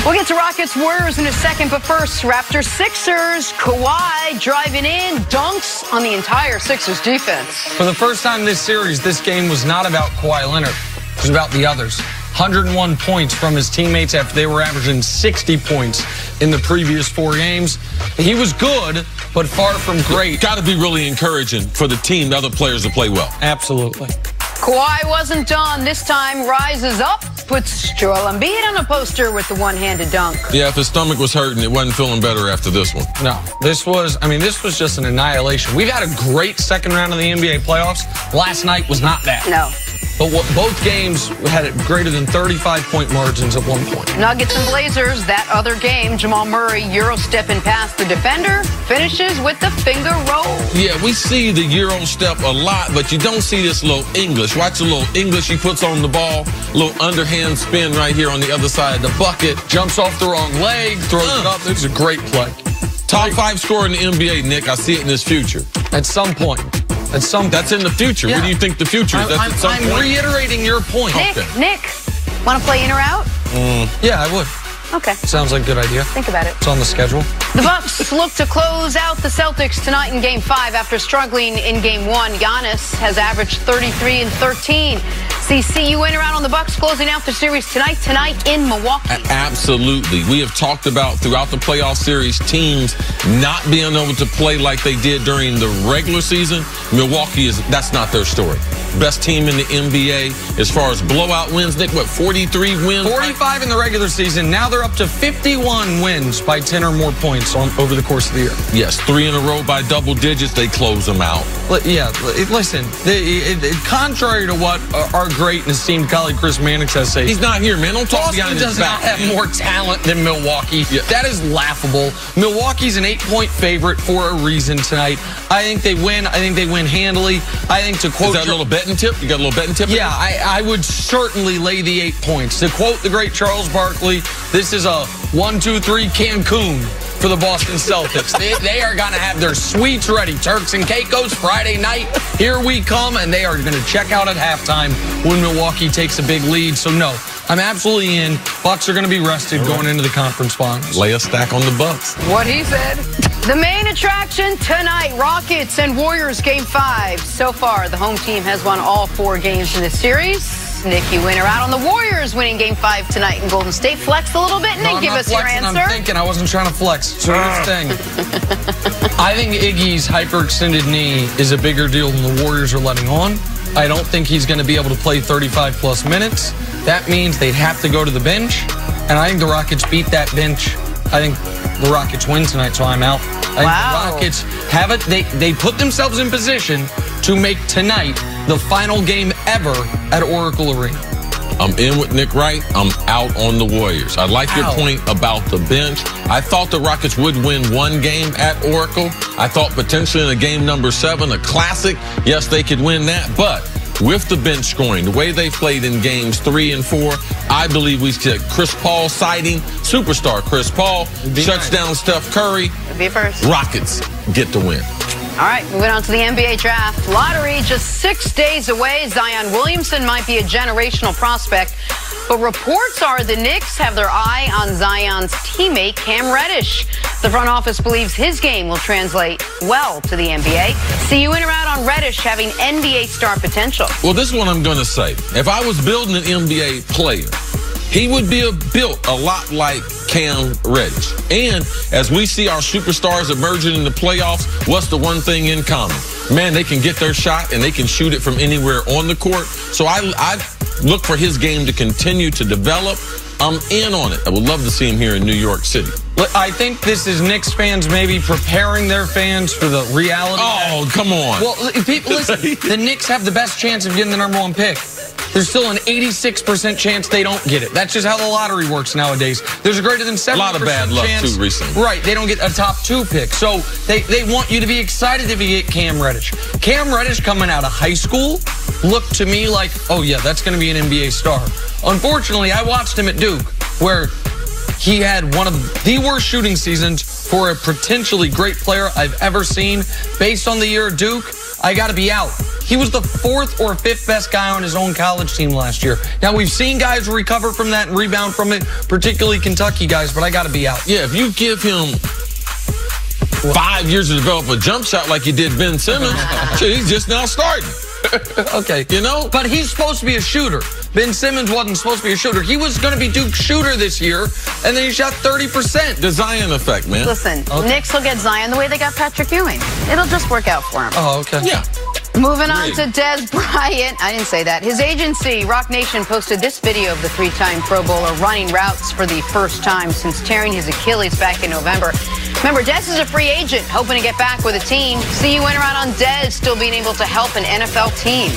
We'll get to Rockets Warriors in a second, but first, Raptors Sixers. Kawhi driving in, dunks on the entire Sixers defense. For the first time this series, this game was not about Kawhi Leonard. It was about the others. 101 points from his teammates after they were averaging 60 points in the previous 4 games. He was good, but far from great. Got to be really encouraging for the team, the other players to play well. Absolutely. Kawhi wasn't done. This time rises up, puts Joel Embiid on a poster with the one-handed dunk. Yeah, if his stomach was hurting, it wasn't feeling better after this one. No, this was just an annihilation. We've had a great second round of the NBA playoffs. Last night was not that. No. But both games had greater than 35-point margins at one point. Nuggets and Blazers, that other game, Jamal Murray Euro-stepping past the defender, finishes with the finger roll. Yeah, we see the Euro step a lot, but you don't see this little English. Watch the little English he puts on the ball, little underhand spin right here on the other side of the bucket. Jumps off the wrong leg, throws it up. It's a great play. Top 5 scorer in the NBA, Nick. I see it in his future. At some point. That's in the future. Yeah. What do you think the future is? I'm reiterating your point. Nick, want to play in or out? Yeah, I would. Okay. Sounds like a good idea. Think about it. It's on the schedule. The Bucks look to close out the Celtics tonight in Game 5 after struggling in Game 1. Giannis has averaged 33 and 13. See you in or out on the Bucks closing out the series tonight in Milwaukee. Absolutely. We have talked about throughout the playoff series teams not being able to play like they did during the regular season. Milwaukee that's not their story. Best team in the NBA as far as blowout wins. Nick, what, 43 wins? 45 in the regular season. Now they're up to 51 wins by 10 or more points over the course of the year. Yes, 3 in a row by double digits. They close them out. Yeah, listen, contrary to what our great and esteemed colleague Chris Mannix has said, he's not here, man. Don't talk Boston behind his does back. not have more talent than Milwaukee. Yeah. That is laughable. Milwaukee's an 8-point favorite for a reason tonight. I think they win. I think they win handily. I think to quote... Is that a little betting tip? You got a little betting tip? Yeah, I would certainly lay the 8 points. To quote the great Charles Barkley, this is a 1-2-3 Cancun for the Boston Celtics. they are going to have their sweets ready. Turks and Caicos Friday night. Here we come, and they are going to check out at halftime when Milwaukee takes a big lead. So, no, I'm absolutely in. Bucks are going to be rested going into the conference finals. Lay a stack on the Bucks. What he said. The main attraction tonight, Rockets and Warriors Game 5. So far, the home team has won all 4 games in this series. Nick, you win or out on the Warriors winning Game 5 tonight in Golden State. Flex a little bit, Nick. Give us your answer. I'm thinking. I wasn't trying to flex. So thing. I think Iggy's hyperextended knee is a bigger deal than the Warriors are letting on. I don't think he's going to be able to play 35-plus minutes. That means they'd have to go to the bench, and I think the Rockets beat that bench. I think the Rockets win tonight, so I'm out. I think the Rockets have it. They put themselves in position to make tonight the final game ever at Oracle Arena. I'm in with Nick Wright. I'm out on the Warriors. I like your point about the bench. I thought the Rockets would win 1 game at Oracle. I thought potentially in a game number 7, a classic, yes, they could win that. But with the bench scoring, the way they played in games 3 and 4, I believe we see Chris Paul sighting, superstar Chris Paul, shuts down Steph Curry. Be first. Rockets get the win. All right, moving on to the NBA draft. Lottery just 6 days away. Zion Williamson might be a generational prospect, but reports are the Knicks have their eye on Zion's teammate, Cam Reddish. The front office believes his game will translate well to the NBA. See you in or out on Reddish having NBA star potential. Well, this is what I'm going to say. If I was building an NBA player, he would be built a lot like Cam Reddish. And as we see our superstars emerging in the playoffs, what's the one thing in common? Man, they can get their shot and they can shoot it from anywhere on the court. So I look for his game to continue to develop. I'm in on it. I would love to see him here in New York City. I think this is Knicks fans maybe preparing their fans for the reality. Oh, come on. Well, people, listen, the Knicks have the best chance of getting the number 1 pick. There's still an 86% chance they don't get it. That's just how the lottery works nowadays. There's a greater than 70% chance. A lot of bad luck, too, recently. Right, they don't get a top 2 pick. So they want you to be excited if you get Cam Reddish. Cam Reddish coming out of high school looked to me like, oh, yeah, that's going to be an NBA star. Unfortunately, I watched him at Duke, where he had one of the worst shooting seasons for a potentially great player I've ever seen. Based on the year at Duke, I got to be out. he was the 4th or 5th best guy on his own college team last year. Now, we've seen guys recover from that and rebound from it, particularly Kentucky guys, but I got to be out. Yeah, if you give him 5 years to develop a jump shot like you did Ben Simmons, he's just now starting. Okay. You know? But he's supposed to be a shooter. Ben Simmons wasn't supposed to be a shooter. He was going to be Duke's shooter this year, and then he shot 30%. The Zion effect, man. Listen, Knicks will get Zion the way they got Patrick Ewing. It'll just work out for him. Oh, okay. Yeah. Moving on to Dez Bryant. I didn't say that. His agency, Rock Nation, posted this video of the 3-time Pro Bowler running routes for the first time since tearing his Achilles back in November. Remember, Dez is a free agent, hoping to get back with a team. See, you went around on Dez still being able to help an NFL team.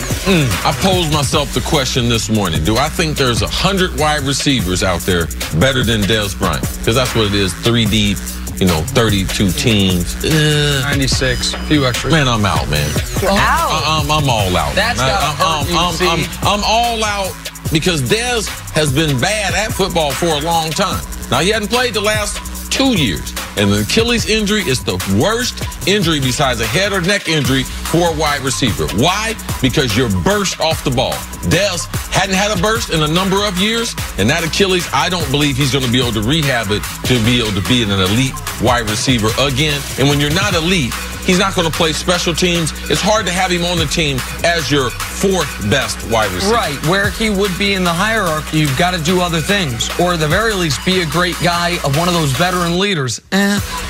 I posed myself the question this morning. Do I think there's 100 wide receivers out there better than Dez Bryant? Because that's what it is, 3 deep. 32 teams. 96, a few extras. Man, I'm out, man. You're out. I'm all out. That's I'm all out because Dez has been bad at football for a long time. Now, he hadn't played the last 2 years. And the Achilles injury is the worst injury besides a head or neck injury for a wide receiver. Why? Because you're burst off the ball. Dez hadn't had a burst in a number of years, and that Achilles, I don't believe he's going to be able to rehab it to be able to be an elite wide receiver again. And when you're not elite, he's not going to play special teams. It's hard to have him on the team as your 4th best wide receiver. Right, where he would be in the hierarchy, you've got to do other things. Or at the very least, be a great guy of one of those veteran leaders.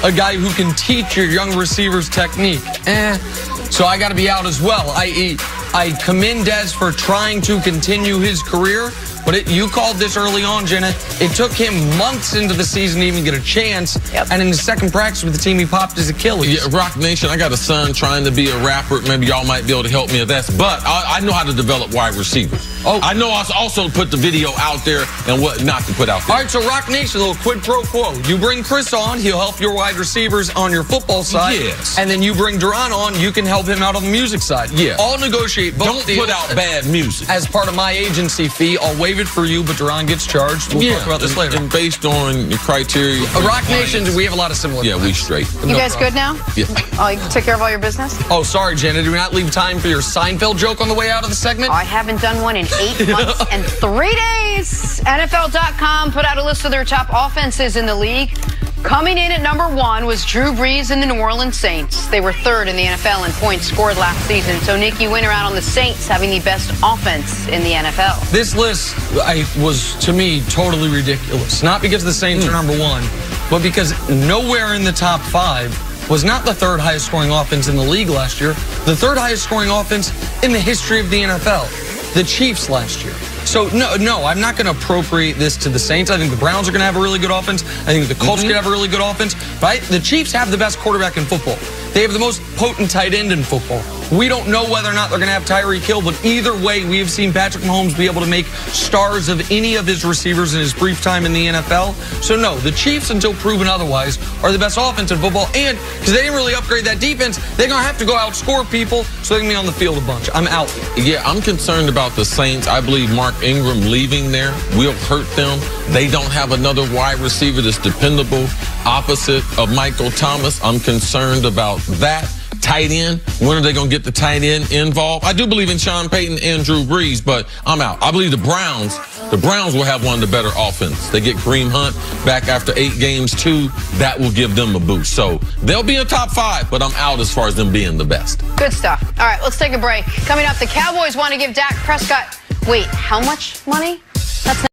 A guy who can teach your young receivers technique. So I got to be out as well. I commend Dez for trying to continue his career. But you called this early on, Jenna. It took him months into the season to even get a chance. Yep. And in the second practice with the team, he popped his Achilles. Yeah, Rock Nation, I got a son trying to be a rapper. Maybe y'all might be able to help me with that. But I know how to develop wide receivers. Oh. I know how to also put the video out there and what not to put out there. All right, so Rock Nation, a little quid pro quo. You bring Chris on, he'll help your wide receivers on your football side. Yes. And then you bring Duran on, you can help him out on the music side. Yeah. I'll negotiate both Don't deals put out bad music. as part of my agency fee. I'll waive it for you, but Duran gets charged. We'll talk about this later. And based on your criteria. Rock Nation, we have a lot of similar. Yeah, we straight. You guys good now? Yeah. Oh, you took care of all your business? Oh, sorry, Jenna. Do we not leave time for your Seinfeld joke on the way out of the segment? I haven't done one in 8 months and 3 days. NFL.com put out a list of their top offenses in the league. Coming in at number 1 was Drew Brees and the New Orleans Saints. They were 3rd in the NFL in points scored last season. So, Nick, you went around on the Saints having the best offense in the NFL. This list was, to me, totally ridiculous. Not because the Saints are number 1, but because nowhere in the top 5 was not the 3rd highest scoring offense in the league last year. The 3rd highest scoring offense in the history of the NFL. The Chiefs last year. So, no, I'm not going to appropriate this to the Saints. I think the Browns are going to have a really good offense. I think the Colts are going to have a really good offense. Right? The Chiefs have the best quarterback in football. They have the most potent tight end in football. We don't know whether or not they're going to have Tyreek Hill, but either way, we have seen Patrick Mahomes be able to make stars of any of his receivers in his brief time in the NFL. So, no, the Chiefs, until proven otherwise, are the best offense in football. And because they didn't really upgrade that defense, they're going to have to go outscore people so they can be on the field a bunch. I'm out. Yeah, I'm concerned about the Saints. I believe Mark Ingram leaving there will hurt them. They don't have another wide receiver that's dependable opposite of Michael Thomas. I'm concerned about that. Tight end, when are they going to get the tight end involved? I do believe in Sean Payton and Drew Brees, but I'm out. I believe the Browns will have one of the better offenses. They get Kareem Hunt back after 8 games too. That will give them a boost. So they'll be in top 5, but I'm out as far as them being the best. Good stuff. All right, let's take a break. Coming up, the Cowboys want to give Dak Prescott, wait, how much money? That's